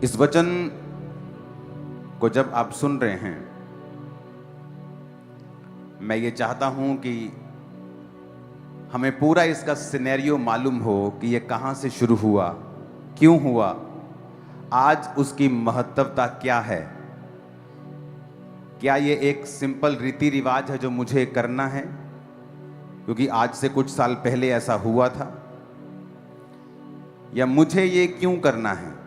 इस वचन को जब आप सुन रहे हैं, मैं ये चाहता हूं कि हमें पूरा इसका सिनेरियो मालूम हो कि ये कहां से शुरू हुआ, क्यों हुआ, आज उसकी महत्वता क्या है। क्या ये एक सिंपल रीति रिवाज है जो मुझे करना है क्योंकि आज से कुछ साल पहले ऐसा हुआ था, या मुझे ये क्यों करना है।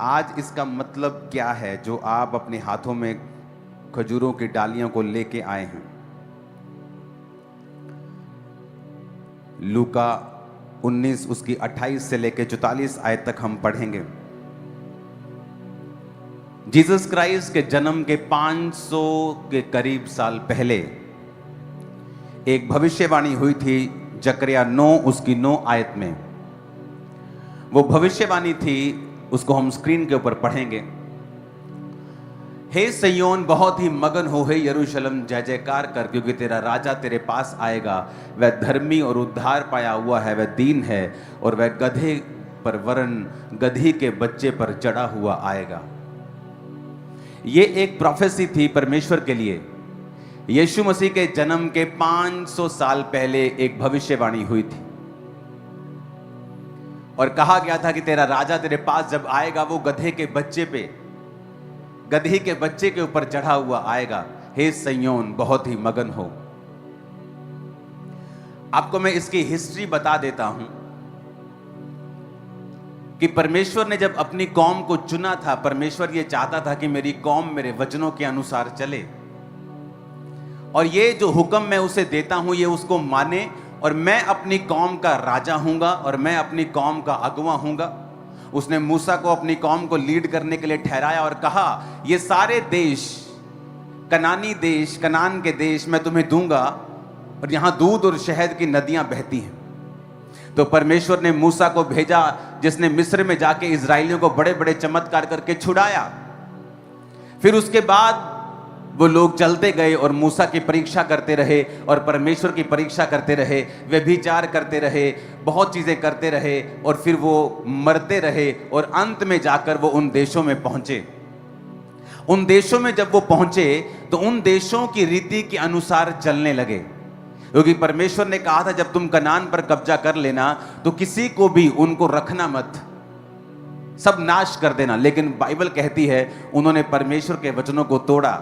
आज इसका मतलब क्या है जो आप अपने हाथों में खजूरों की डालियों को लेके आए हैं। लूका 19 उसकी 28 से लेके 44 आयत तक हम पढ़ेंगे। जीसस क्राइस्ट के जन्म के 500 के करीब साल पहले एक भविष्यवाणी हुई थी जकरिया 9 उसकी 9 आयत में। वो भविष्यवाणी थी, उसको हम स्क्रीन के ऊपर पढ़ेंगे। हे सिय्योन, बहुत ही मगन हो, हे यरूशलेम जय जयकार कर, क्योंकि तेरा राजा तेरे पास आएगा। वह धर्मी और उद्धार पाया हुआ है, वह दीन है और वह गधे पर वरन गधी के बच्चे पर चढ़ा हुआ आएगा। ये एक प्रोफेसी थी परमेश्वर के लिए। यीशु मसीह के जन्म के 500 साल पहले एक भविष्यवाणी हुई थी और कहा गया था कि तेरा राजा तेरे पास जब आएगा वो गधे के बच्चे के ऊपर चढ़ा हुआ आएगा। हे सिय्योन, बहुत ही मगन हो। आपको मैं इसकी हिस्ट्री बता देता हूं कि परमेश्वर ने जब अपनी कौम को चुना था, परमेश्वर ये चाहता था कि मेरी कौम मेरे वचनों के अनुसार चले और ये जो हुक्म मैं उसे देता हूं ये उसको माने, और मैं अपनी कौम का राजा हूंगा और मैं अपनी कौम का अगुवा हूंगा। उसने मूसा को अपनी कौम को लीड करने के लिए ठहराया और कहा, ये सारे देश, कनानी देश, कनान के देश मैं तुम्हें दूंगा और यहां दूध और शहद की नदियां बहती हैं। तो परमेश्वर ने मूसा को भेजा, जिसने मिस्र में जाके इजराइलियों को बड़े बड़े चमत्कार करके छुड़ाया। फिर उसके बाद वो लोग चलते गए और मूसा की परीक्षा करते रहे और परमेश्वर की परीक्षा करते रहे, व्यभिचार करते रहे, बहुत चीजें करते रहे और फिर वो मरते रहे और अंत में जाकर वो उन देशों में पहुंचे। उन देशों में जब वो पहुंचे तो उन देशों की रीति के अनुसार चलने लगे, क्योंकि परमेश्वर ने कहा था जब तुम कनान पर कब्जा कर लेना तो किसी को भी उनको रखना मत, सब नाश कर देना। लेकिन बाइबल कहती है उन्होंने परमेश्वर के वचनों को तोड़ा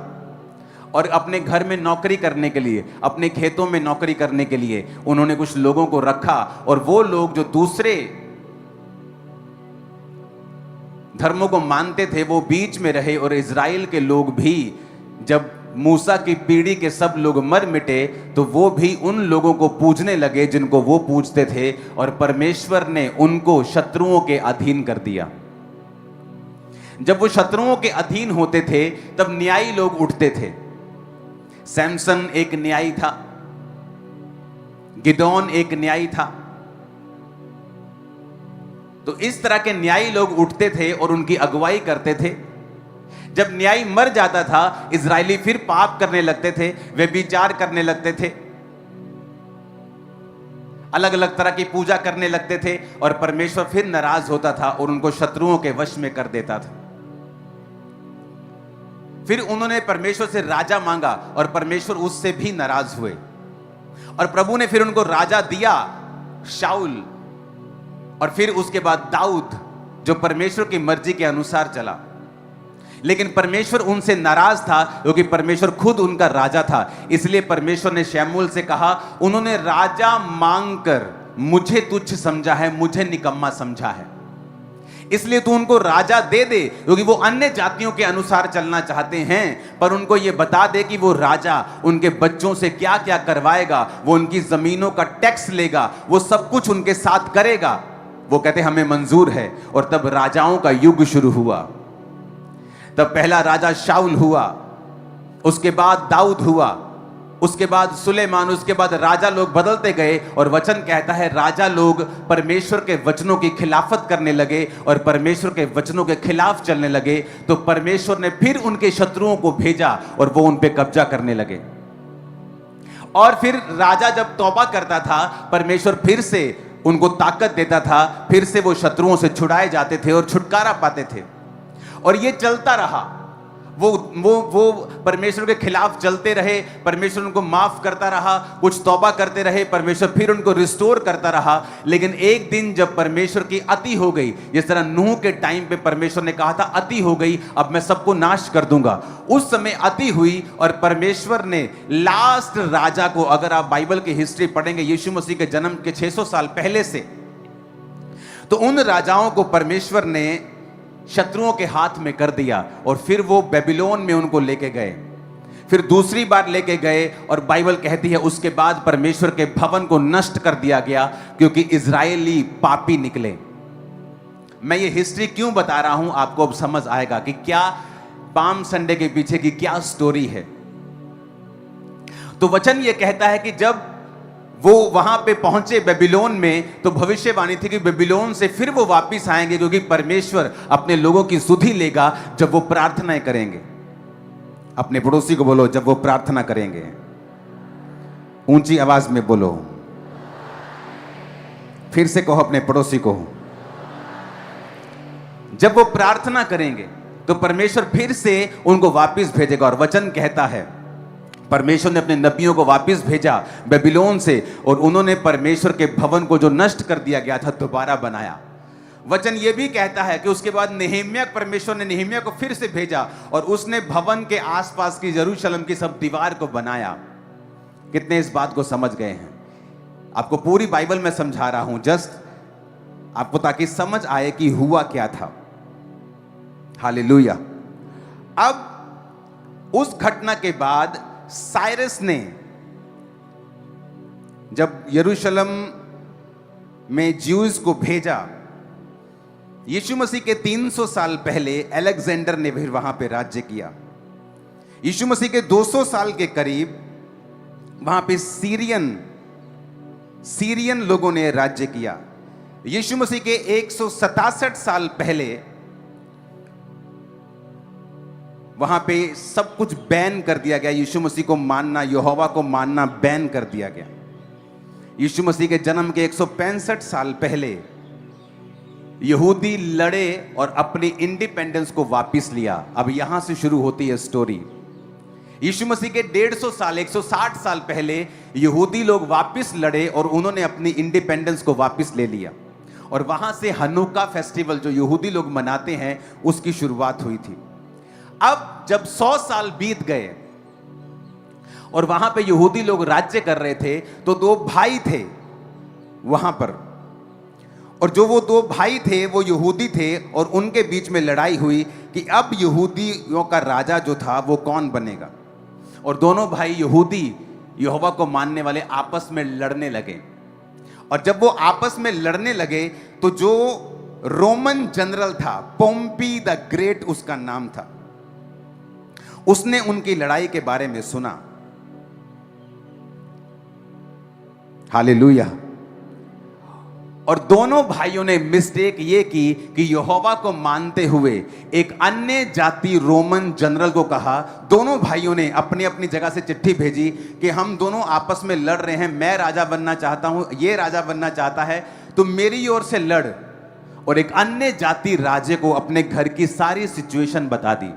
और अपने घर में नौकरी करने के लिए, अपने खेतों में नौकरी करने के लिए उन्होंने कुछ लोगों को रखा, और वो लोग जो दूसरे धर्मों को मानते थे वो बीच में रहे। और इजराइल के लोग भी, जब मूसा की पीढ़ी के सब लोग मर मिटे तो वो भी उन लोगों को पूजने लगे जिनको वो पूजते थे, और परमेश्वर ने उनको शत्रुओं के अधीन कर दिया। जब वो शत्रुओं के अधीन होते थे तब न्यायी लोग उठते थे। सैमसन एक न्यायी था, गिदोन एक न्यायी था। तो इस तरह के न्यायी लोग उठते थे और उनकी अगुवाई करते थे। जब न्यायी मर जाता था, इजरायली फिर पाप करने लगते थे, व्यभिचार करने लगते थे, अलग अलग तरह की पूजा करने लगते थे, और परमेश्वर फिर नाराज होता था और उनको शत्रुओं के वश में कर देता था। फिर उन्होंने परमेश्वर से राजा मांगा और परमेश्वर उससे भी नाराज हुए, और प्रभु ने फिर उनको राजा दिया, शाऊल, और फिर उसके बाद दाऊद, जो परमेश्वर की मर्जी के अनुसार चला। लेकिन परमेश्वर उनसे नाराज था क्योंकि परमेश्वर खुद उनका राजा था। इसलिए परमेश्वर ने शमूएल से कहा, उन्होंने राजा मांगकर मुझे तुच्छ समझा है, मुझे निकम्मा समझा है, इसलिए तू उनको राजा दे दे, क्योंकि वो अन्य जातियों के अनुसार चलना चाहते हैं। पर उनको ये बता दे कि वो राजा उनके बच्चों से क्या क्या करवाएगा, वो उनकी जमीनों का टैक्स लेगा, वो सब कुछ उनके साथ करेगा। वो कहते हमें मंजूर है। और तब राजाओं का युग शुरू हुआ। तब पहला राजा शाऊल हुआ, उसके बाद दाऊद हुआ, उसके बाद सुलेमान, उसके बाद राजा लोग बदलते गए। और वचन कहता है राजा लोग परमेश्वर के वचनों की खिलाफत करने लगे और परमेश्वर के वचनों के खिलाफ चलने लगे, तो परमेश्वर ने फिर उनके शत्रुओं को भेजा और वो उन पे कब्जा करने लगे। और फिर राजा जब तौबा करता था, परमेश्वर फिर से उनको ताकत देता था, फिर से वो शत्रुओं से छुड़ाए जाते थे और छुटकारा पाते थे। और ये चलता रहा, वो परमेश्वर के खिलाफ चलते रहे, परमेश्वर उनको माफ करता रहा, कुछ तौबा करते रहे, परमेश्वर फिर उनको रिस्टोर करता रहा। लेकिन एक दिन जब परमेश्वर की अति हो गई, जिस तरह नूह के टाइम पे परमेश्वर ने कहा था अति हो गई, अब मैं सबको नाश कर दूंगा, उस समय अति हुई और परमेश्वर ने लास्ट राजा को, अगर आप बाइबल की हिस्ट्री पढ़ेंगे यीशु मसीह के जन्म के 600 साल पहले से, तो उन राजाओं को परमेश्वर ने शत्रुओं के हाथ में कर दिया और फिर वो बेबीलोन में उनको लेके गए, फिर दूसरी बार लेके गए। और बाइबल कहती है उसके बाद परमेश्वर के भवन को नष्ट कर दिया गया, क्योंकि इजरायली पापी निकले। मैं ये हिस्ट्री क्यों बता रहा हूं, आपको अब समझ आएगा कि क्या पाम संडे के पीछे की क्या स्टोरी है। तो वचन ये कहता है कि जब वो वहां पे पहुंचे बेबीलोन में, तो भविष्यवाणी थी कि बेबीलोन से फिर वो वापस आएंगे, क्योंकि परमेश्वर अपने लोगों की सुधि लेगा जब वो प्रार्थनाएं करेंगे। अपने पड़ोसी को बोलो, जब वो प्रार्थना करेंगे। ऊंची आवाज में बोलो, फिर से कहो अपने पड़ोसी को, जब वो प्रार्थना करेंगे तो परमेश्वर फिर से उनको वापस भेजेगा। और वचन कहता है परमेश्वर ने अपने नबियों को वापस भेजा बेबीलोन से, और उन्होंने परमेश्वर के भवन को जो नष्ट कर दिया गया था दोबारा बनाया। वचन ये भी कहता है कि उसके बाद नेहेम्या, परमेश्वर ने नेहेम्या को फिर से भेजा और उसने भवन के आसपास की यरूशलेम की सब दीवार को बनाया। कितने इस बात को समझ गए हैं? आपको पूरी बाइबल में समझा रहा हूं, जस्ट आपको ताकि समझ आए कि हुआ क्या था। हालेलुया। अब उस घटना के बाद साइरस ने जब यरूशलेम में ज्यूज को भेजा, यीशु मसीह के 300 साल पहले अलेक्जेंडर ने फिर वहां पे राज्य किया। यीशु मसीह के 200 साल के करीब वहां पे सीरियन लोगों ने राज्य किया। यीशु मसीह के 167 साल पहले वहां पे सब कुछ बैन कर दिया गया। यीशु मसीह को मानना, यहोवा को मानना बैन कर दिया गया। यीशु मसीह के जन्म के 165 साल पहले यहूदी लड़े और अपनी इंडिपेंडेंस को वापस लिया। अब यहां से शुरू होती है स्टोरी। यीशु मसीह के 150 साल, 160 साल पहले यहूदी लोग वापस लड़े और उन्होंने अपनी इंडिपेंडेंस को वापस ले लिया। और वहां से हनुका फेस्टिवल जो यहूदी लोग मनाते हैं, उसकी शुरुआत हुई थी। अब जब 100 साल बीत गए और वहां पे यहूदी लोग राज्य कर रहे थे, तो 2 भाई थे वहां पर, और जो वो 2 भाई थे वो यहूदी थे, और उनके बीच में लड़ाई हुई कि अब यहूदियों का राजा जो था वो कौन बनेगा। और दोनों भाई यहूदी, यहोवा को मानने वाले, आपस में लड़ने लगे। और जब वो आपस में लड़ने लगे तो जो रोमन जनरल था, पोम्पी द ग्रेट उसका नाम था, उसने उनकी लड़ाई के बारे में सुना। हालेलुया। और दोनों भाइयों ने मिस्टेक ये की कि यहोवा को मानते हुए एक अन्य जाति रोमन जनरल को कहा। दोनों भाइयों ने अपनी अपनी जगह से चिट्ठी भेजी कि हम दोनों आपस में लड़ रहे हैं, मैं राजा बनना चाहता हूं, ये राजा बनना चाहता है, तो मेरी ओर से लड़। और एक अन्य जाति राजे को अपने घर की सारी सिचुएशन बता दी।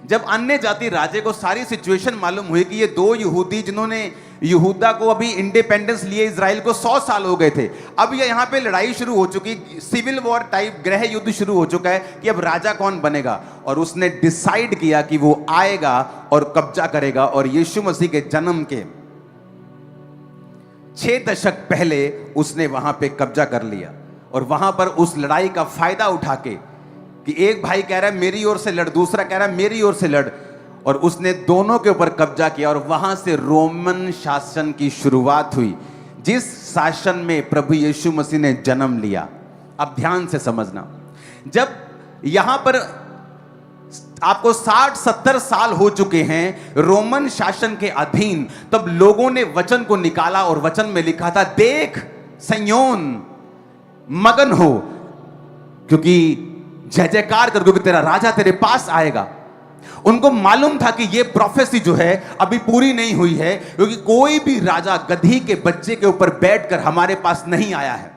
जब अन्य जाति राजे को सारी सिचुएशन मालूम हुई कि ये 2 यहूदी जिन्होंने यहूदा को अभी इंडिपेंडेंस लिए इजराइल को 100 साल हो गए थे, अब ये यहाँ पे लड़ाई शुरू हो चुकी, सिविल वॉर टाइप गृह युद्ध शुरू हो चुका है कि अब राजा कौन बनेगा। और उसने डिसाइड किया कि वो आएगा और कब्जा करेगा। और यीशु मसीह के जन्म के 6 दशक पहले उसने वहां पे कब्जा कर लिया। और वहां पर उस लड़ाई का फायदा उठा के कि एक भाई कह रहा है मेरी ओर से लड़, दूसरा कह रहा है मेरी ओर से लड़, और उसने दोनों के ऊपर कब्जा किया। और वहां से रोमन शासन की शुरुआत हुई, जिस शासन में प्रभु यीशु मसीह ने जन्म लिया। अब ध्यान से समझना, जब यहां पर आपको 60-70 साल हो चुके हैं रोमन शासन के अधीन, तब लोगों ने वचन को निकाला और वचन में लिखा था, देख सिय्योन मगन हो, क्योंकि जय जयकार कर, क्योंकि तेरा राजा तेरे पास आएगा। उनको मालूम था कि ये प्रोफेसी जो है अभी पूरी नहीं हुई है, क्योंकि कोई भी राजा गधी के बच्चे के ऊपर बैठकर हमारे पास नहीं आया है।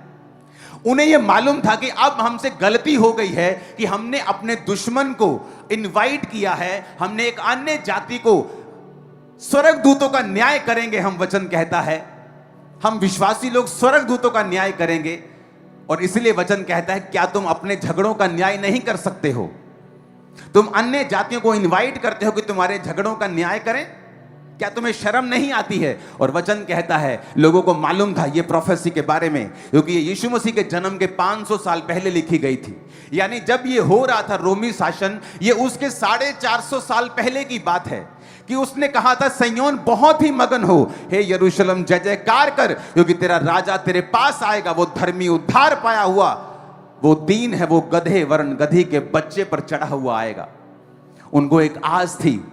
उन्हें यह मालूम था कि अब हमसे गलती हो गई है कि हमने अपने दुश्मन को इनवाइट किया है, हमने एक अन्य जाति को, स्वर्गदूतों का न्याय करेंगे। हम वचन कहता है हम विश्वासी लोग स्वर्गदूतों का न्याय करेंगे, और इसलिए वचन कहता है क्या तुम अपने झगड़ों का न्याय नहीं कर सकते हो? तुम अन्य जातियों को इनवाइट करते हो कि तुम्हारे झगड़ों का न्याय करें? क्या तुम्हें शर्म नहीं आती है? और वचन कहता है लोगों को मालूम था ये प्रोफेसी के बारे में, क्योंकि ये यीशु मसीह के जन्म के 500 साल पहले लिखी गई थी। यानी जब ये हो रहा था रोमी शासन, ये उसके 450 साल पहले की बात है कि उसने कहा था सिय्योन बहुत ही मगन हो, हे यरूशलेम जय जयकार कर, क्योंकि तेरा राजा तेरे पास आएगा, वो धर्मी उद्धार पाया हुआ, वो दीन है, वो गधे वरन गधी के बच्चे पर चढ़ा हुआ आएगा। उनको एक आस थी,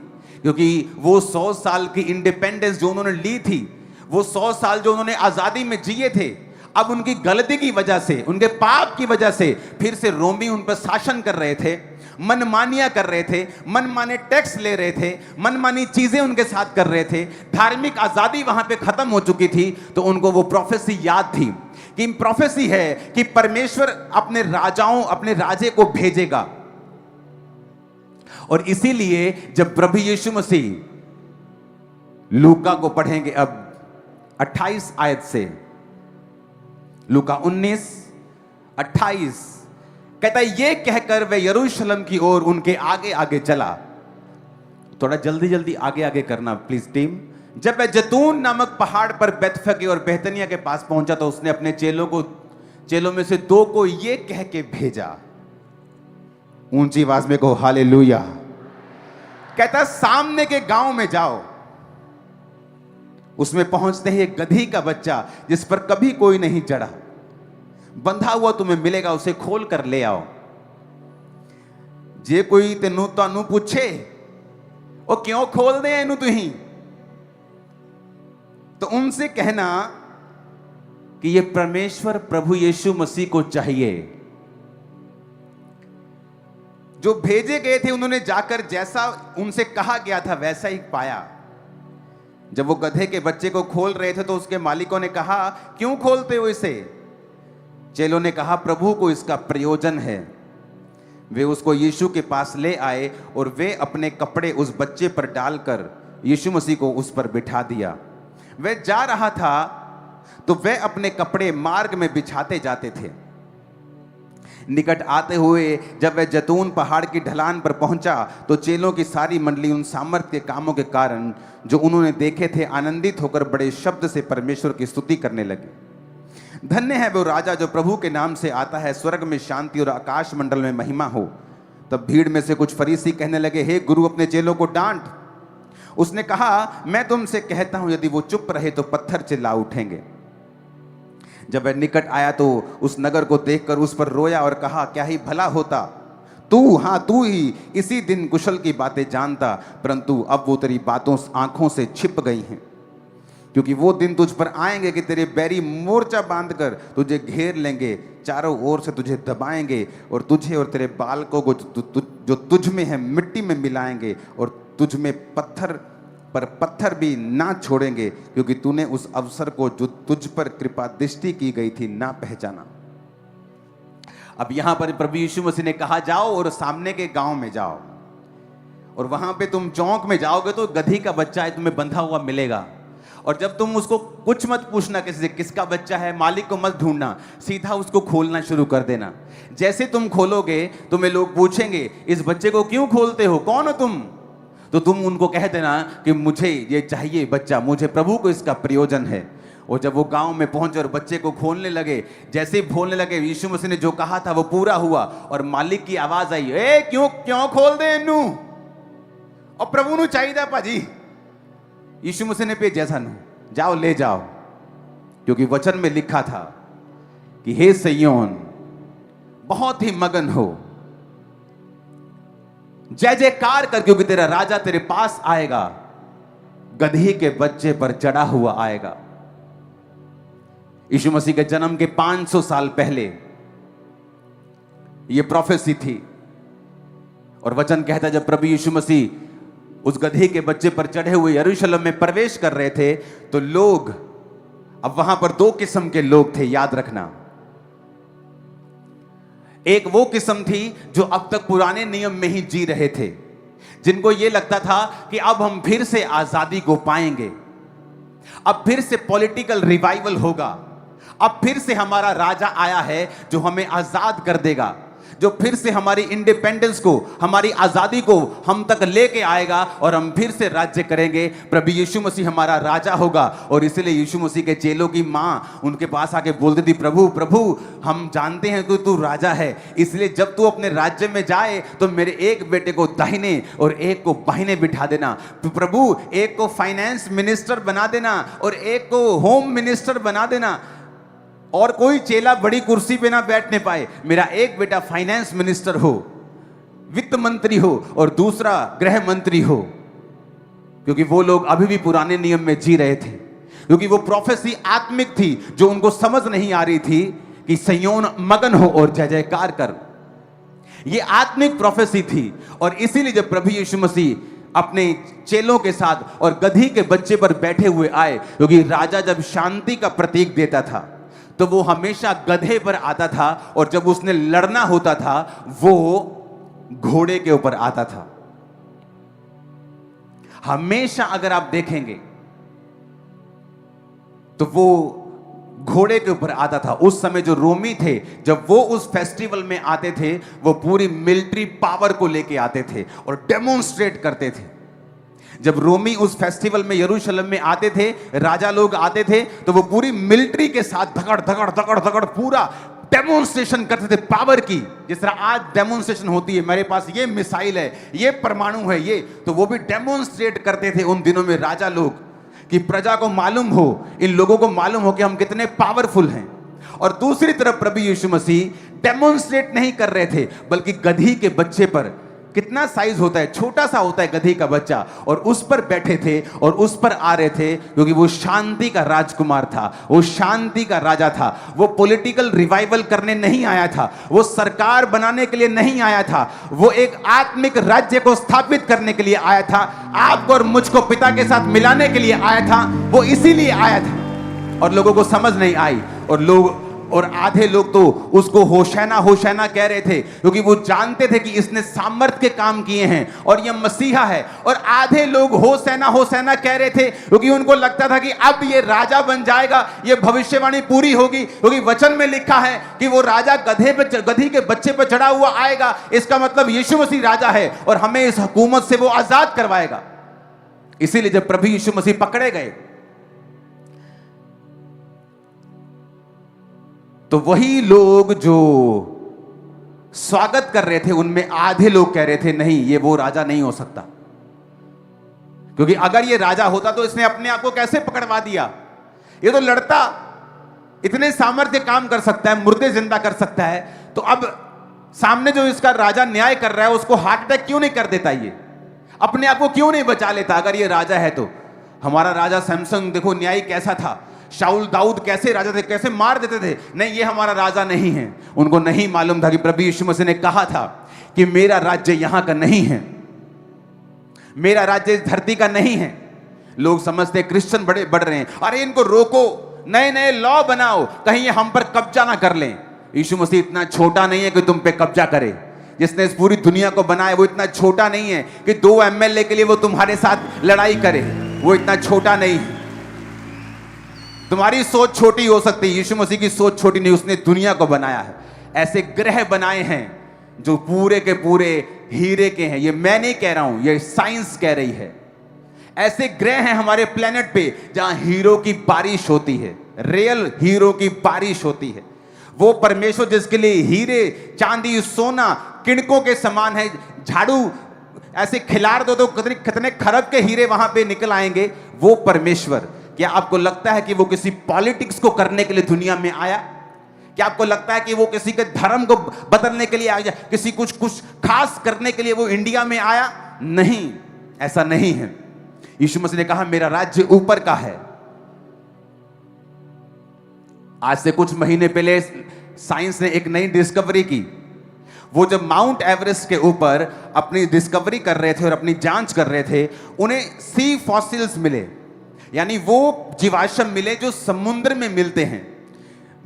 क्योंकि वो 100 साल की इंडिपेंडेंस जो उन्होंने ली थी, वो 100 साल जो उन्होंने आजादी में जिए थे, अब उनकी गलती की वजह से, उनके पाप की वजह से फिर से रोमी उन पर शासन कर रहे थे, मनमानियां कर रहे थे, मनमाने टैक्स ले रहे थे, मनमानी चीजें उनके साथ कर रहे थे, धार्मिक आजादी वहां पे खत्म हो चुकी थी। तो उनको वो प्रोफेसी याद थी कि प्रोफेसी है कि परमेश्वर अपने राजाओं, अपने राजे को भेजेगा। और इसीलिए जब प्रभु यीशु मसीह, लूका को पढ़ेंगे अब 28 आयत से, लूका 19:28 कहता है ये कहकर वह यरूशलेम की ओर उनके आगे आगे चला। थोड़ा जल्दी जल्दी आगे आगे करना प्लीज टीम। जब वह जैतून नामक पहाड़ पर बैतफगे और बेतनिया के पास पहुंचा तो उसने अपने चेलों में से 2 को ये कह के भेजा, ऊंची आवाज में कहो हालेलुया। कहता सामने के गांव में जाओ, उसमें पहुंचते ही एक गधी का बच्चा जिस पर कभी कोई नहीं चढ़ा, बंधा हुआ तुम्हें मिलेगा, उसे खोल कर ले आओ। जे कोई तेनू तानू पूछे ओ क्यों खोल दे इनू तुही, तो उनसे कहना कि ये परमेश्वर प्रभु यीशु मसीह को चाहिए। जो भेजे गए थे उन्होंने जाकर जैसा उनसे कहा गया था वैसा ही पाया। जब वो गधे के बच्चे को खोल रहे थे तो उसके मालिकों ने कहा क्यों खोलते हो इसे? चेलों ने कहा प्रभु को इसका प्रयोजन है। वे उसको यीशु के पास ले आए और वे अपने कपड़े उस बच्चे पर डालकर यीशु मसीह को उस पर बिठा दिया। वह जा रहा था तो वह अपने कपड़े मार्ग में बिछाते जाते थे। निकट आते हुए जब वह जैतून पहाड़ की ढलान पर पहुंचा तो चेलों की सारी मंडली उन सामर्थ्य के कामों के कारण जो उन्होंने देखे थे आनंदित होकर बड़े शब्द से परमेश्वर की स्तुति करने लगे। धन्य है वो राजा जो प्रभु के नाम से आता है, स्वर्ग में शांति और आकाश मंडल में महिमा हो। तब भीड़ में से कुछ फरीसी कहने लगे, हे गुरु अपने चेलों को डांट। उसने कहा मैं तुमसे कहता हूं यदि वो चुप रहे तो पत्थर चिल्ला उठेंगे। जब वह निकट आया तो उस नगर को देखकर उस पर रोया और कहा क्या ही भला होता तू ही इसी दिन कुशल की बातें जानता, परंतु अब वो तेरी बातों आंखों से छिप गई हैं। क्योंकि वो दिन तुझ पर आएंगे कि तेरे बैरी मोर्चा बांधकर तुझे घेर लेंगे, चारों ओर से तुझे दबाएंगे और तुझे और तेरे बालकों को जो तुझ में है मिट्टी में मिलाएंगे और तुझ में पत्थर पर पत्थर भी ना छोड़ेंगे, क्योंकि तूने उस अवसर को जो तुझ पर कृपा दृष्टि की गई थी ना पहचाना। अब यहां पर प्रभु यीशु मसीह ने कहा जाओ और सामने के गांव में जाओ और वहां पे तुम चौक में जाओगे तो गधी का बच्चा है तुम्हें बंधा हुआ मिलेगा। और जब तुम उसको कुछ मत पूछना किसी से किसका बच्चा है, मालिक को मत ढूंढना, सीधा उसको खोलना शुरू कर देना। जैसे तुम खोलोगे तुम्हें लोग पूछेंगे इस बच्चे को क्यों खोलते हो, कौन हो तुम? तो तुम उनको कह देना कि मुझे ये चाहिए बच्चा, मुझे प्रभु को इसका प्रयोजन है। और जब वो गांव में पहुंचे और बच्चे को खोलने लगे, जैसे ही खोलने लगे यीशु मसीह ने जो कहा था वो पूरा हुआ और मालिक की आवाज आई, ए क्यों खोल दे इनू, और प्रभु नु चाहिए पाजी। यीशु मसीह ने पे जैसा नु जाओ ले जाओ, क्योंकि वचन में लिखा था कि हे सिय्योन बहुत ही मगन हो, जय जयकार कर, क्योंकि तेरा राजा तेरे पास आएगा, गधी के बच्चे पर चढ़ा हुआ आएगा। यीशु मसीह के जन्म के 500 साल पहले यह प्रोफेसी थी और वचन कहता है जब प्रभु यीशु मसीह उस गधे के बच्चे पर चढ़े हुए यरूशलेम में प्रवेश कर रहे थे, तो लोग, अब वहां पर दो किस्म के लोग थे, याद रखना। एक वो किस्म थी जो अब तक पुराने नियम में ही जी रहे थे, जिनको यह लगता था कि अब हम फिर से आजादी को पाएंगे, अब फिर से पॉलिटिकल रिवाइवल होगा, अब फिर से हमारा राजा आया है जो हमें आजाद कर देगा, जो फिर से हमारी इंडिपेंडेंस को, हमारी आजादी को हम तक लेके आएगा और हम फिर से राज्य करेंगे। प्रभु यीशु मसीह हमारा राजा होगा। और इसलिए यीशु मसीह के चेलों की मां उनके पास आके बोलती थी, प्रभु प्रभु हम जानते हैं कि तू राजा है, इसलिए जब तू अपने राज्य में जाए तो मेरे एक बेटे को दाहिने और एक को बाहिने बिठा देना। तो प्रभु एक को फाइनेंस मिनिस्टर बना देना और एक को होम मिनिस्टर बना देना, और कोई चेला बड़ी कुर्सी पे ना बैठने पाए। मेरा एक बेटा फाइनेंस मिनिस्टर हो, वित्त मंत्री हो, और दूसरा गृह मंत्री हो। क्योंकि वो लोग अभी भी पुराने नियम में जी रहे थे, क्योंकि वो प्रोफेसी आत्मिक थी जो उनको समझ नहीं आ रही थी कि सिय्योन मगन हो और जय जयकार कर। ये आत्मिक प्रोफेसी थी। और इसीलिए जब प्रभु यीशु मसीह अपने चेलों के साथ और गधी के बच्चे पर बैठे हुए आए, क्योंकि राजा जब शांति का प्रतीक देता था तो वो हमेशा गधे पर आता था, और जब उसने लड़ना होता था वो घोड़े के ऊपर आता था। हमेशा अगर आप देखेंगे तो वो घोड़े के ऊपर आता था। उस समय जो रोमी थे, जब वो उस फेस्टिवल में आते थे, वो पूरी मिलिट्री पावर को लेके आते थे और डेमोन्स्ट्रेट करते थे। जब रोमी उस फेस्टिवल में यरूशलेम में आते थे, राजा लोग आते थे, तो वो पूरी मिलिट्री के साथ धकड़ धकड़ धकड़ धकड़ पूरा डेमोन्स्ट्रेशन करते थे पावर की। जिस तरह आज डेमोन्स्ट्रेशन होती है, मेरे पास ये मिसाइल है, ये परमाणु है, ये, तो वो भी डेमोन्स्ट्रेट करते थे उन दिनों में राजा लोग, कि प्रजा को मालूम हो, इन लोगों को मालूम हो कि हम कितने पावरफुल हैं। और दूसरी तरफ प्रभु यीशु मसीह डेमोन्स्ट्रेट नहीं कर रहे थे, बल्कि गधी के बच्चे पर, कितना साइज होता है, छोटा सा होता है गधी का बच्चा, और उस पर बैठे थे और उस पर आ रहे थे, क्योंकि वो शांति का राजकुमार था, वो शांति का राजा था। वो पॉलिटिकल रिवाइवल करने नहीं आया था, वो सरकार बनाने के लिए नहीं आया था, वो एक आत्मिक राज्य को स्थापित करने के लिए आया था, आपको और मुझको पिता के साथ मिलाने के लिए आया था। वो इसीलिए आया था। और लोगों को समझ नहीं आई, और आधे लोग तो उसको होशैना होशैना कह रहे थे, क्योंकि वो जानते थे कि इसने सामर्थ के काम किए हैं और ये मसीहा है। और आधे लोग होशैना होशैना कह रहे थे, क्योंकि उनको लगता था कि अब ये राजा बन जाएगा, ये भविष्यवाणी पूरी होगी, क्योंकि वचन में लिखा है कि वो राजा गधी के बच्चे पर चढ़ा हुआ आएगा। इसका मतलब यीशु मसीह राजा है और हमें इस हुकूमत से वो आजाद करवाएगा। इसीलिए जब प्रभु यीशु मसीह पकड़े गए, तो वही लोग जो स्वागत कर रहे थे, उनमें आधे लोग कह रहे थे, नहीं, ये वो राजा नहीं हो सकता, क्योंकि अगर ये राजा होता तो इसने अपने आप को कैसे पकड़वा दिया? ये तो लड़ता, इतने सामर्थ्य काम कर सकता है, मुर्दे जिंदा कर सकता है, तो अब सामने जो इसका राजा न्याय कर रहा है उसको हार्ट अटैक क्यों नहीं कर देता? ये अपने आप को क्यों नहीं बचा लेता? अगर ये राजा है तो हमारा राजा सैमसन देखो न्यायी कैसा था, शाऊल दाऊद कैसे राजा थे, कैसे मार देते थे। नहीं, ये हमारा राजा नहीं है। उनको नहीं मालूम था कि प्रभु यीशु मसीह ने कहा था कि मेरा राज्य यहां का नहीं है, मेरा राज्य इस धरती का नहीं है। लोग समझते क्रिश्चियन बड़े बढ़ रहे हैं, अरे इनको रोको, नए नए लॉ बनाओ, कहीं ये हम पर कब्जा ना कर लें। यीशु मसीह इतना छोटा नहीं है कि तुम पे कब्जा करे। जिसने इस पूरी दुनिया को बनाया वो इतना छोटा नहीं है कि 2 एमएलए के लिए वो तुम्हारे साथ लड़ाई करे। वो इतना छोटा नहीं है। तुम्हारी सोच छोटी हो सकती है, यीशु मसीह की सोच छोटी नहीं, उसने दुनिया को बनाया है। ऐसे ग्रह बनाए हैं जो पूरे के पूरे हीरे के हैं। ये मैं नहीं कह रहा हूं, ये साइंस कह रही है। ऐसे ग्रह हैं हमारे प्लेनेट पे जहां हीरो की बारिश होती है, रियल हीरो की बारिश होती है। वो परमेश्वर जिसके लिए हीरे चांदी सोना किणकों के समान है, झाड़ू ऐसे खिलाड़ दो तो कितने खरब के हीरे वहां पे निकल आएंगे। वो परमेश्वर, क्या आपको लगता है कि वो किसी पॉलिटिक्स को करने के लिए दुनिया में आया? क्या आपको लगता है कि वो किसी के धर्म को बदलने के लिए आया, किसी कुछ खास करने के लिए वो इंडिया में आया? नहीं, ऐसा नहीं है। यीशु मसीह ने कहा मेरा राज्य ऊपर का है। आज से कुछ महीने पहले साइंस ने एक नई डिस्कवरी की। वो जब माउंट एवरेस्ट के ऊपर अपनी डिस्कवरी कर रहे थे और अपनी जांच कर रहे थे, उन्हें सी फॉसिल्स मिले, यानी वो जीवाश्म मिले जो समुद्र में मिलते हैं।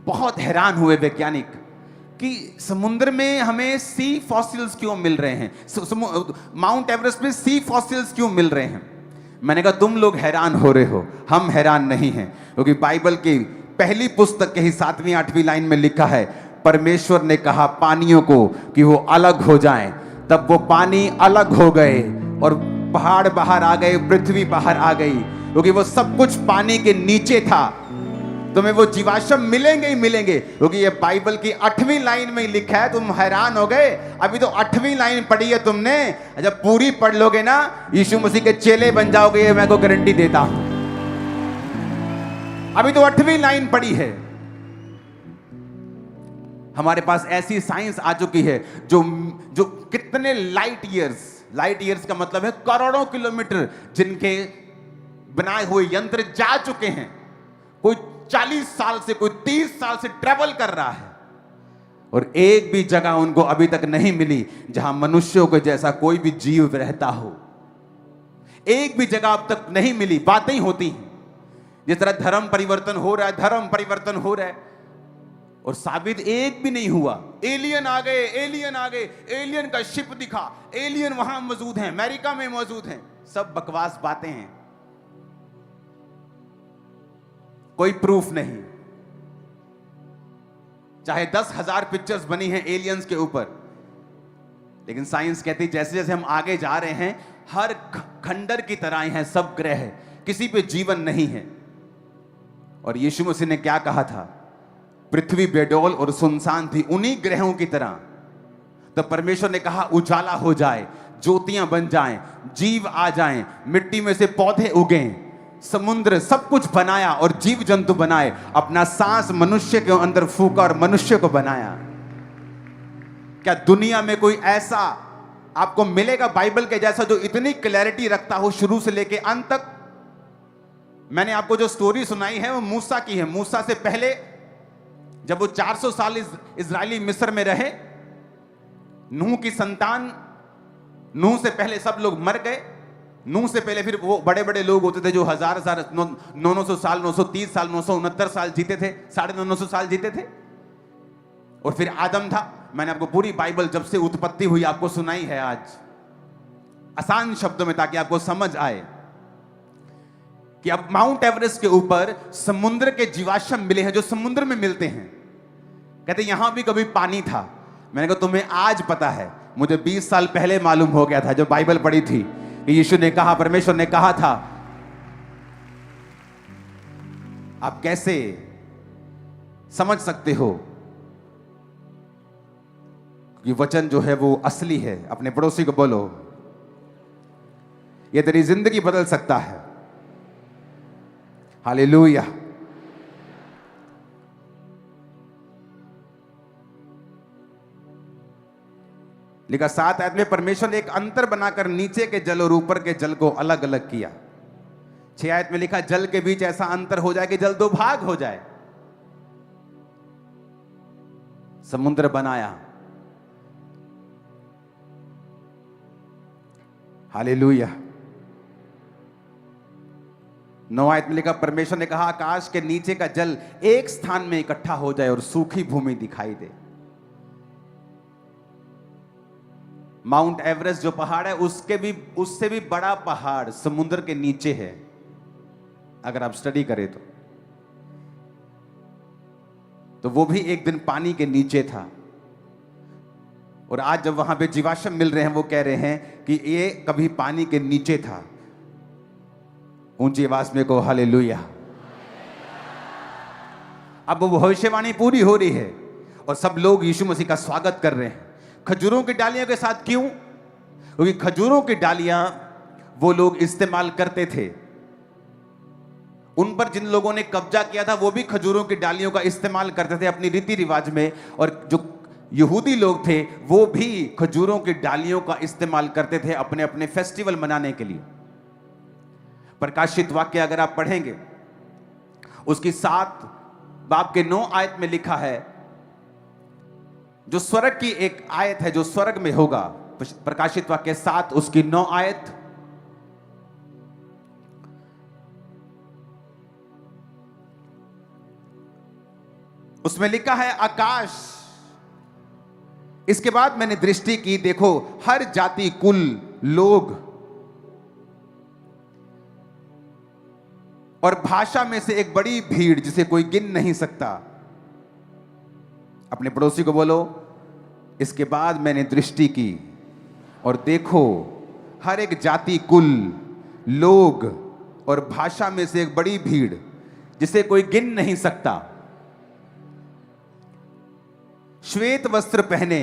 बहुत हैरान हुए वैज्ञानिक कि समुद्र में हमें सी फॉसिल्स क्यों मिल रहे हैं, माउंट एवरेस्ट में सी फॉसिल्स क्यों मिल रहे हैं। मैंने कहा तुम लोग हैरान हो रहे हो, हम हैरान नहीं हैं, क्योंकि बाइबल की पहली पुस्तक के ही 7वीं 8वीं लाइन में लिखा है, परमेश्वर ने कहा पानियों को कि वो अलग हो जाएं, तब वो पानी अलग हो गए और पहाड़ बाहर आ गए, पृथ्वी बाहर आ गई, क्योंकि वो सब कुछ पानी के नीचे था। तुम्हें वो जीवाश्म मिलेंगे ही मिलेंगे, क्योंकि ये बाइबल की 8वीं लाइन में ही लिखा है। तुम हैरान हो गए, अभी तो 8वीं लाइन पढ़ी है तुमने, जब पूरी पढ़ लोगे ना यीशु मसीह के चेले बन जाओगे, ये मैं को गारंटी देता हूं। अभी तो 8वीं लाइन पढ़ी है। हमारे पास ऐसी साइंस आ चुकी है जो कितने लाइट ईयर्स का मतलब है करोड़ों किलोमीटर, जिनके बनाए हुए यंत्र जा चुके हैं। कोई 40 साल से, कोई 30 साल से ट्रेवल कर रहा है, और एक भी जगह उनको अभी तक नहीं मिली जहां मनुष्यों के जैसा कोई भी जीव रहता हो। एक भी जगह अब तक नहीं मिली। बातें ही होती हैं, जिस तरह धर्म परिवर्तन हो रहा है, और साबित एक भी नहीं हुआ। एलियन आ गए, एलियन का शिप दिखा, एलियन वहां मौजूद हैं, अमेरिका में मौजूद हैं। सब बकवास बातें हैं, कोई प्रूफ नहीं। चाहे 10,000 पिक्चर्स बनी हैं एलियंस के ऊपर, लेकिन साइंस कहती है जैसे जैसे हम आगे जा रहे हैं, हर खंडर की तरह हैं सब ग्रह, किसी पे जीवन नहीं है। और यीशु मसीह ने क्या कहा था, पृथ्वी बेडौल और सुनसान थी उन्हीं ग्रहों की तरह। तो परमेश्वर ने कहा उजाला हो जाए, ज्योतियां बन जाएं, जीव आ जाएं, मिट्टी में से पौधे उगें, समुद्र, सब कुछ बनाया और जीव जंतु बनाए, अपना सांस मनुष्य के अंदर फूका और मनुष्य को बनाया। क्या दुनिया में कोई ऐसा आपको मिलेगा बाइबल के जैसा जो इतनी क्लैरिटी रखता हो शुरू से लेके अंत तक? मैंने आपको जो स्टोरी सुनाई है वो मूसा की है। मूसा से पहले जब वो 400 साल इजरायली मिस्र में रहे, नूह की संतान, नूह से पहले सब लोग मर गए। नूह से पहले फिर वो बड़े बड़े लोग होते थे जो 900 साल, 930 साल, 969 साल जीते थे, 950 साल जीते थे। और फिर आदम था। मैंने आपको पूरी बाइबल जब से उत्पत्ति हुई आपको सुनाई है आज आसान शब्दों में, ताकि आपको समझ आए कि अब माउंट एवरेस्ट के ऊपर समुद्र के जीवाश्म मिले हैं जो समुद्र में मिलते हैं। कहते यहां भी कभी पानी था। मैंने कहा तुम्हें आज पता है, मुझे 20 साल पहले मालूम हो गया था जब बाइबल पढ़ी थी कि यीशु ने कहा, परमेश्वर ने कहा था। आप कैसे समझ सकते हो कि वचन जो है वो असली है? अपने पड़ोसी को बोलो, ये तेरी जिंदगी बदल सकता है। हालेलुया। लिखा 7 आयत में, परमेश्वर ने एक अंतर बनाकर नीचे के जल और ऊपर के जल को अलग अलग किया। 6 आयत में लिखा जल के बीच ऐसा अंतर हो जाए कि जल 2 भाग हो जाए। समुद्र बनाया। हालेलुया। 9 आयत में लिखा परमेश्वर ने कहा आकाश के नीचे का जल एक स्थान में इकट्ठा हो जाए और सूखी भूमि दिखाई दे। माउंट एवरेस्ट जो पहाड़ है उससे भी बड़ा पहाड़ समुद्र के नीचे है, अगर आप स्टडी करें तो वो भी एक दिन पानी के नीचे था। और आज जब वहां पे जीवाश्म मिल रहे हैं, वो कह रहे हैं कि ये कभी पानी के नीचे था। ऊंची आवाज में कहो हालेलुया। अब वो भविष्यवाणी पूरी हो रही है और सब लोग यीशु मसीह का स्वागत कर रहे हैं। खजूरों की डालियों के साथ क्यों? क्योंकि खजूरों की डालियां वो लोग इस्तेमाल करते थे। उन पर जिन लोगों ने कब्जा किया था वो भी खजूरों की डालियों का इस्तेमाल करते थे अपनी रीति रिवाज में। और जो यहूदी लोग थे वो भी खजूरों की डालियों का इस्तेमाल करते थे अपने अपने फेस्टिवल मनाने के लिए। प्रकाशित वाक्य अगर आप पढ़ेंगे, उसकी 7 बाब के 9 आयत में लिखा है जो स्वर्ग की एक आयत है जो स्वर्ग में होगा, प्रकाशित वाक्य 7 उसकी 9 आयत। उसमें लिखा है आकाश, इसके बाद मैंने दृष्टि की, देखो हर जाति, कुल, लोग और भाषा में से एक बड़ी भीड़ जिसे कोई गिन नहीं सकता। अपने पड़ोसी को बोलो, इसके बाद मैंने दृष्टि की और देखो हर एक जाति, कुल, लोग और भाषा में से एक बड़ी भीड़ जिसे कोई गिन नहीं सकता, श्वेत वस्त्र पहने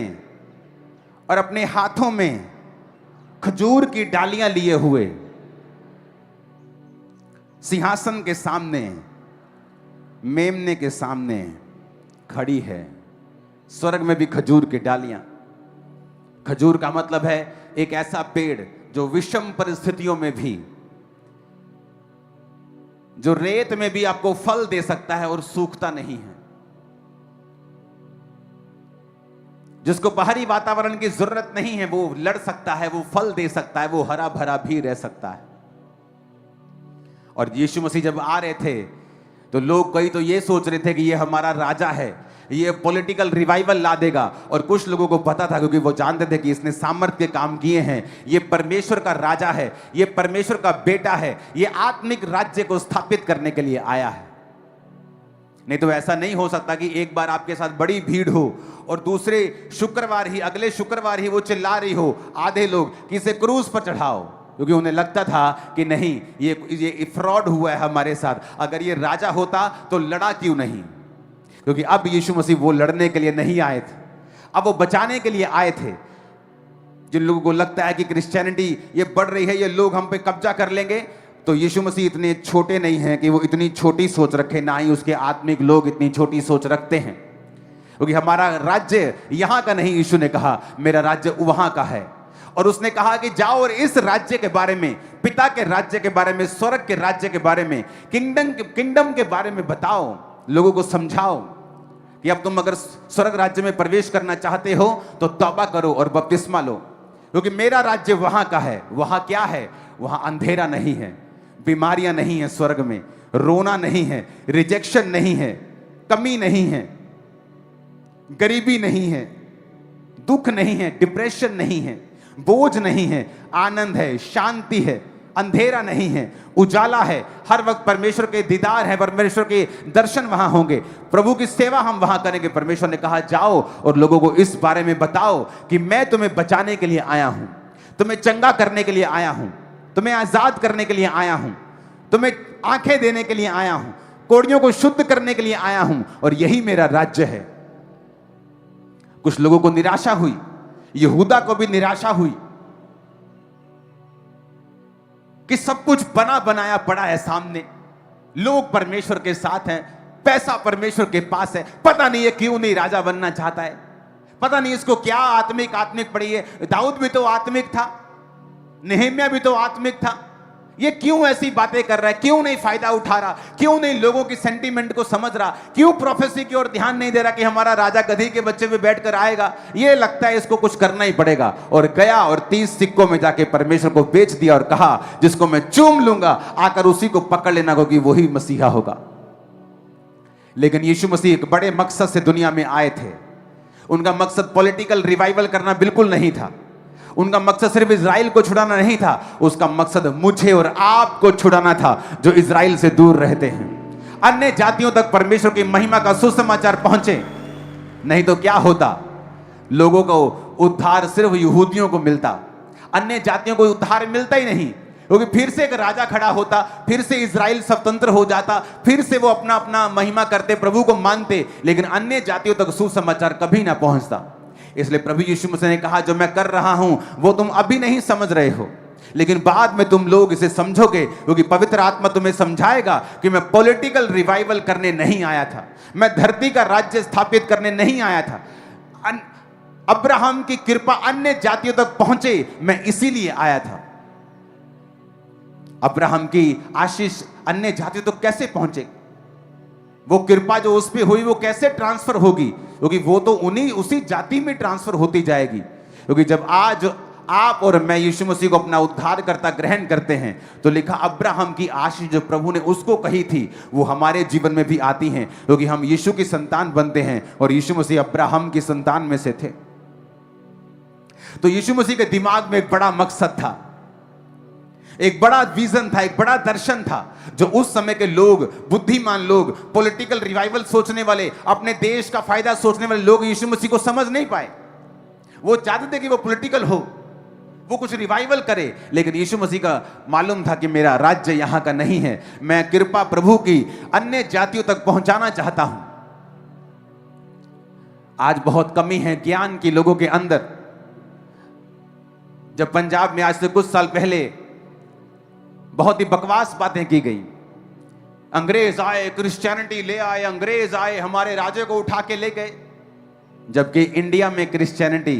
और अपने हाथों में खजूर की डालियां लिए हुए सिंहासन के सामने, मेमने के सामने खड़ी है। स्वर्ग में भी खजूर की डालियां। खजूर का मतलब है एक ऐसा पेड़ जो विषम परिस्थितियों में भी, जो रेत में भी आपको फल दे सकता है और सूखता नहीं है, जिसको बाहरी वातावरण की जरूरत नहीं है, वो लड़ सकता है, वो फल दे सकता है, वो हरा भरा भी रह सकता है। और यीशु मसीह जब आ रहे थे तो लोग कई तो ये सोच रहे थे कि ये हमारा राजा है, ये पॉलिटिकल रिवाइवल ला देगा। और कुछ लोगों को पता था, क्योंकि वो जानते थे कि इसने सामर्थ्य के काम किए हैं, ये परमेश्वर का राजा है, ये परमेश्वर का बेटा है, ये आत्मिक राज्य को स्थापित करने के लिए आया है। नहीं तो ऐसा नहीं हो सकता कि एक बार आपके साथ बड़ी भीड़ हो और दूसरे शुक्रवार ही, अगले शुक्रवार ही वो चिल्ला रही हो आधे लोग कि इसे क्रूज पर चढ़ाओ, क्योंकि उन्हें लगता था कि नहीं, ये फ्रॉड हुआ है हमारे साथ। अगर ये राजा होता तो लड़ा क्यों नहीं? क्योंकि अब यीशु मसीह वो लड़ने के लिए नहीं आए थे, अब वो बचाने के लिए आए थे। जिन लोगों को लगता है कि क्रिश्चियनिटी ये बढ़ रही है, ये लोग हम पे कब्जा कर लेंगे, तो यीशु मसीह इतने छोटे नहीं हैं कि वो इतनी छोटी सोच रखे, ना ही उसके आत्मिक लोग इतनी छोटी सोच रखते हैं। क्योंकि हमारा राज्य यहां का नहीं, यीशु ने कहा मेरा राज्य वहां का है। और उसने कहा कि जाओ और इस राज्य के बारे में, पिता के राज्य के बारे में, स्वर्ग के राज्य के बारे में, किंगडम के बारे में बताओ, लोगों को समझाओ कि अब तुम अगर स्वर्ग राज्य में प्रवेश करना चाहते हो तो तौबा करो और बपतिस्मा लो, क्योंकि मेरा राज्य वहां का है। वहां क्या है? वहां अंधेरा नहीं है, बीमारियां नहीं है, स्वर्ग में रोना नहीं है, रिजेक्शन नहीं है, कमी नहीं है, गरीबी नहीं है, दुख नहीं है, डिप्रेशन नहीं है, बोझ नहीं है, आनंद है, शांति है, अंधेरा नहीं है, उजाला है। हर वक्त परमेश्वर के दीदार है, परमेश्वर के दर्शन वहां होंगे, प्रभु की सेवा हम वहां करेंगे। परमेश्वर ने कहा जाओ और लोगों को इस बारे में बताओ कि मैं तुम्हें बचाने के लिए आया हूं, तुम्हें चंगा करने के लिए आया हूं, तुम्हें आजाद करने के लिए आया हूं, तुम्हें आंखें देने के लिए आया हूं, कोढ़ियों को शुद्ध करने के लिए आया हूं, और यही मेरा राज्य है। कुछ लोगों को निराशा हुई, यहूदा को भी निराशा हुई कि सब कुछ बना बनाया पड़ा है सामने, लोग परमेश्वर के साथ हैं, पैसा परमेश्वर के पास है, पता नहीं ये क्यों नहीं राजा बनना चाहता है, पता नहीं इसको क्या आत्मिक पड़ी है। दाऊद भी तो आत्मिक था, नेहम्याह भी तो आत्मिक था, ये क्यों ऐसी बातें कर रहा है, क्यों नहीं फायदा उठा रहा, क्यों नहीं लोगों की सेंटीमेंट को समझ रहा, क्यों प्रोफेसी की ओर ध्यान नहीं दे रहा कि हमारा राजा गधी के बच्चे में बैठकर आएगा, ये लगता है इसको कुछ करना ही पड़ेगा। और गया और 30 सिक्कों में जाके परमेश्वर को बेच दिया और कहा जिसको मैं चूम लूंगा आकर उसी को पकड़ लेना, क्योंकि वही मसीहा होगा। लेकिन यीशु मसीह एक बड़े मकसद से दुनिया में आए थे। उनका मकसद पॉलिटिकल रिवाइवल करना बिल्कुल नहीं था, उनका मकसद सिर्फ इजराइल को छुड़ाना नहीं था, उसका मकसद मुझे और आपको छुड़ाना था जो इजराइल से दूर रहते हैं। अन्य जातियों तक परमेश्वर की महिमा का सुसमाचार पहुंचे, नहीं तो क्या होता, लोगों को उद्धार सिर्फ यहूदियों को मिलता, अन्य जातियों को उद्धार मिलता ही नहीं। क्योंकि फिर से एक राजा खड़ा होता, फिर से इजराइल स्वतंत्र हो जाता, फिर से वो अपना अपना महिमा करते, प्रभु को मानते, लेकिन अन्य जातियों तक सुसमाचार कभी ना पहुंचता। इसलिए प्रभु यीशु मसीह ने कहा जो मैं कर रहा हूं वो तुम अभी नहीं समझ रहे हो, लेकिन बाद में तुम लोग इसे समझोगे, क्योंकि पवित्र आत्मा तुम्हें समझाएगा कि मैं पॉलिटिकल रिवाइवल करने नहीं आया था, मैं धरती का राज्य स्थापित करने नहीं आया था। अब्राहम की कृपा अन्य जातियों तक पहुंचे, मैं इसीलिए आया था। अब्राहम की आशीष अन्य जातियों तक कैसे पहुंचे? वो कृपा जो उस पे हुई वो कैसे ट्रांसफर होगी? क्योंकि वो तो उन्हीं उसी जाति में ट्रांसफर होती जाएगी। क्योंकि जब आज आप और मैं यीशु मसीह को अपना उद्धारकर्ता ग्रहण करते हैं, तो लिखा अब्राहम की आशीष जो प्रभु ने उसको कही थी वो हमारे जीवन में भी आती हैं, क्योंकि हम यीशु की संतान बनते हैं और यीशु मसीह अब्राहम की संतान में से थे। तो यीशु मसीह के दिमाग में एक बड़ा मकसद था, एक बड़ा विजन था, एक बड़ा दर्शन था, जो उस समय के लोग, बुद्धिमान लोग, पॉलिटिकल रिवाइवल सोचने वाले, अपने देश का फायदा सोचने वाले लोग यीशु मसीह को समझ नहीं पाए। वो चाहते थे कि वो पॉलिटिकल हो, वो कुछ रिवाइवल करे, लेकिन यीशु मसीह का मालूम था कि मेरा राज्य यहां का नहीं है, मैं कृपा प्रभु की अन्य जातियों तक पहुंचाना चाहता हूं। आज बहुत कमी है ज्ञान की लोगों के अंदर। जब पंजाब में आज से कुछ साल पहले बहुत ही बकवास बातें की गई, अंग्रेज आए, क्रिश्चियनिटी ले आए, अंग्रेज आए, हमारे राजे को उठा के ले गए, जबकि इंडिया में क्रिश्चियनिटी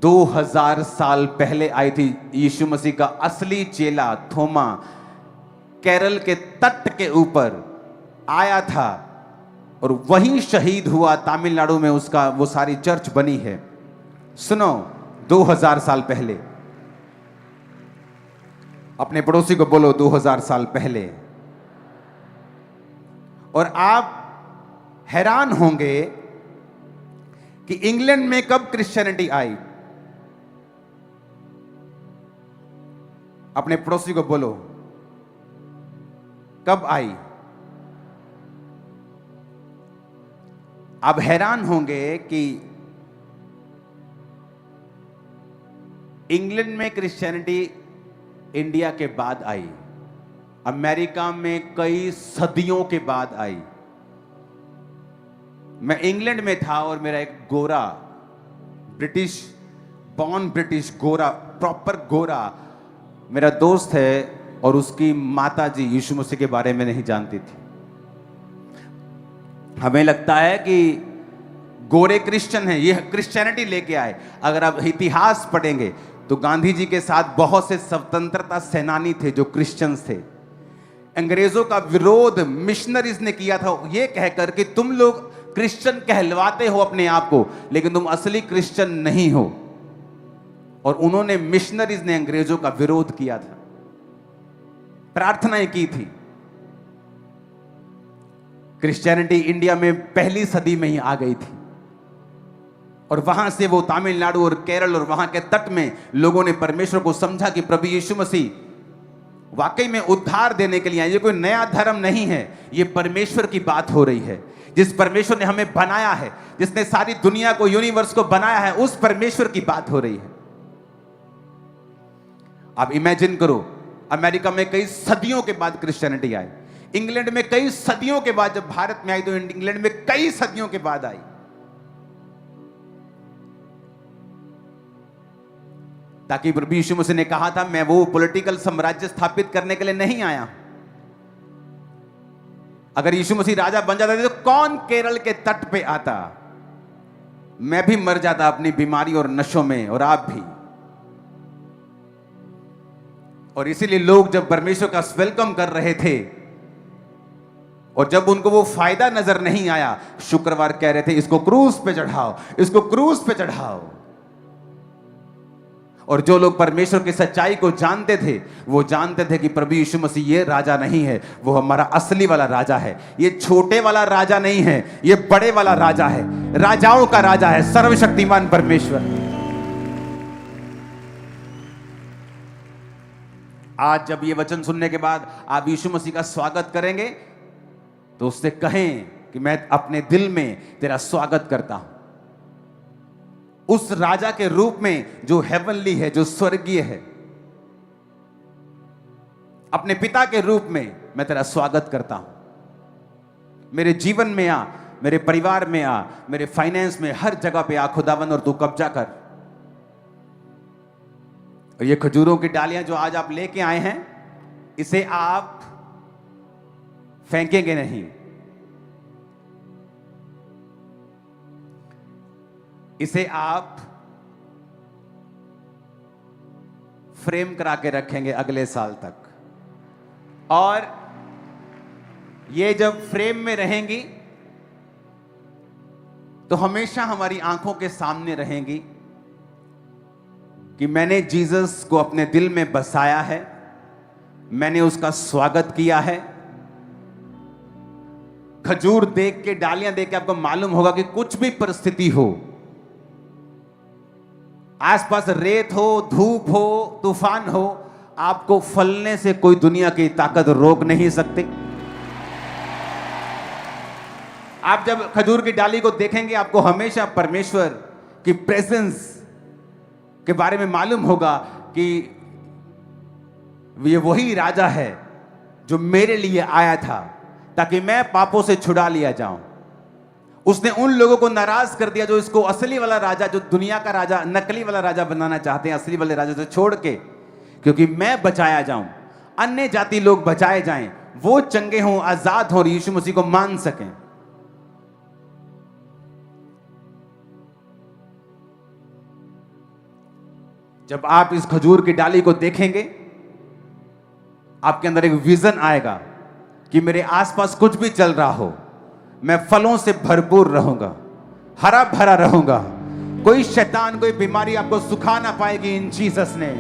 2000 साल पहले आई थी। यीशु मसीह का असली चेला थोमा केरल के तट के ऊपर आया था और वहीं शहीद हुआ। तमिलनाडु में उसका वो सारी चर्च बनी है। सुनो, 2000 साल पहले। अपने पड़ोसी को बोलो 2000 साल पहले। और आप हैरान होंगे कि इंग्लैंड में कब क्रिश्चियनिटी आई। अपने पड़ोसी को बोलो कब आई। आप हैरान होंगे कि इंग्लैंड में क्रिश्चियनिटी इंडिया के बाद आई, अमेरिका में कई सदियों के बाद आई। मैं इंग्लैंड में था और मेरा एक गोरा, ब्रिटिश बॉर्न ब्रिटिश गोरा, प्रॉपर गोरा मेरा दोस्त है, और उसकी माता जी यीशु मसीह के बारे में नहीं जानती थी। हमें लगता है कि गोरे क्रिश्चियन हैं, ये क्रिश्चियनिटी लेके आए। अगर आप इतिहास पढ़ेंगे तो गांधी जी के साथ बहुत से स्वतंत्रता सेनानी थे जो क्रिश्चियंस थे। अंग्रेजों का विरोध मिशनरीज ने किया था, ये कहकर कि तुम लोग क्रिश्चियन कहलवाते हो अपने आप को, लेकिन तुम असली क्रिश्चियन नहीं हो। और उन्होंने, मिशनरीज ने अंग्रेजों का विरोध किया था, प्रार्थनाएं की थी। क्रिश्चियनिटी इंडिया में पहली सदी में ही आ गई थी, और वहां से वो तमिलनाडु और केरल और वहां के तट में लोगों ने परमेश्वर को समझा कि प्रभु यीशु मसीह वाकई में उद्धार देने के लिए आए। ये कोई नया धर्म नहीं है, ये परमेश्वर की बात हो रही है। जिस परमेश्वर ने हमें बनाया है, जिसने सारी दुनिया को, यूनिवर्स को बनाया है, उस परमेश्वर की बात हो रही है। आप इमेजिन करो, अमेरिका में कई सदियों के बाद क्रिश्चियनिटी आई, इंग्लैंड में कई सदियों के बाद, जब भारत में आई तो इंग्लैंड में कई सदियों के बाद आई। ताकि प्रभु यीशु मसीह ने कहा था, मैं वो पॉलिटिकल साम्राज्य स्थापित करने के लिए नहीं आया। अगर यीशु मसीह राजा बन जाता तो कौन केरल के तट पे आता? मैं भी मर जाता अपनी बीमारी और नशों में, और आप भी। और इसीलिए लोग जब परमेश्वर का वेलकम कर रहे थे और जब उनको वो फायदा नजर नहीं आया, शुक्रवार कह रहे थे इसको क्रूस पे चढ़ाओ, इसको क्रूस पे चढ़ाओ। और जो लोग परमेश्वर की सच्चाई को जानते थे, वो जानते थे कि प्रभु यीशु मसीह ये राजा नहीं है, वो हमारा असली वाला राजा है। ये छोटे वाला राजा नहीं है, ये बड़े वाला राजा है, राजाओं का राजा है, सर्वशक्तिमान परमेश्वर। आज जब ये वचन सुनने के बाद आप यीशु मसीह का स्वागत करेंगे, तो उससे कहें कि मैं अपने दिल में तेरा स्वागत करता हूं, उस राजा के रूप में जो हेवनली है, जो स्वर्गीय है। अपने पिता के रूप में मैं तेरा स्वागत करता हूं। मेरे जीवन में आ, मेरे परिवार में आ, मेरे फाइनेंस में, हर जगह पे आ खुदावन, और तू कब्जा कर। और ये खजूरों की डालियां जो आज आप लेके आए हैं, इसे आप फेंकेंगे नहीं, इसे आप फ्रेम करा के रखेंगे अगले साल तक। और ये जब फ्रेम में रहेंगी तो हमेशा हमारी आंखों के सामने रहेंगी कि मैंने जीसस को अपने दिल में बसाया है, मैंने उसका स्वागत किया है। खजूर देख के, डालियां देख के आपको मालूम होगा कि कुछ भी परिस्थिति हो, आसपास रेत हो, धूप हो, तूफान हो, आपको फलने से कोई दुनिया की ताकत रोक नहीं सकती। आप जब खजूर की डाली को देखेंगे आपको हमेशा परमेश्वर की प्रेजेंस के बारे में मालूम होगा कि ये वही राजा है जो मेरे लिए आया था ताकि मैं पापों से छुड़ा लिया जाऊं। उसने उन लोगों को नाराज कर दिया जो इसको असली वाला राजा, जो दुनिया का राजा, नकली वाला राजा बनाना चाहते हैं, असली वाले राजा से छोड़ के, क्योंकि मैं बचाया जाऊं, अन्य जाति लोग बचाए जाएं, वो चंगे हों, आजाद हों, यीशु मसीह को मान सकें। जब आप इस खजूर की डाली को देखेंगे आपके अंदर एक विजन आएगा कि मेरे आसपास कुछ भी चल रहा हो, मैं फलों से भरपूर रहूंगा, हरा भरा रहूंगा, कोई शैतान, कोई बीमारी आपको सुखा ना पाएगी इन जीसस ने।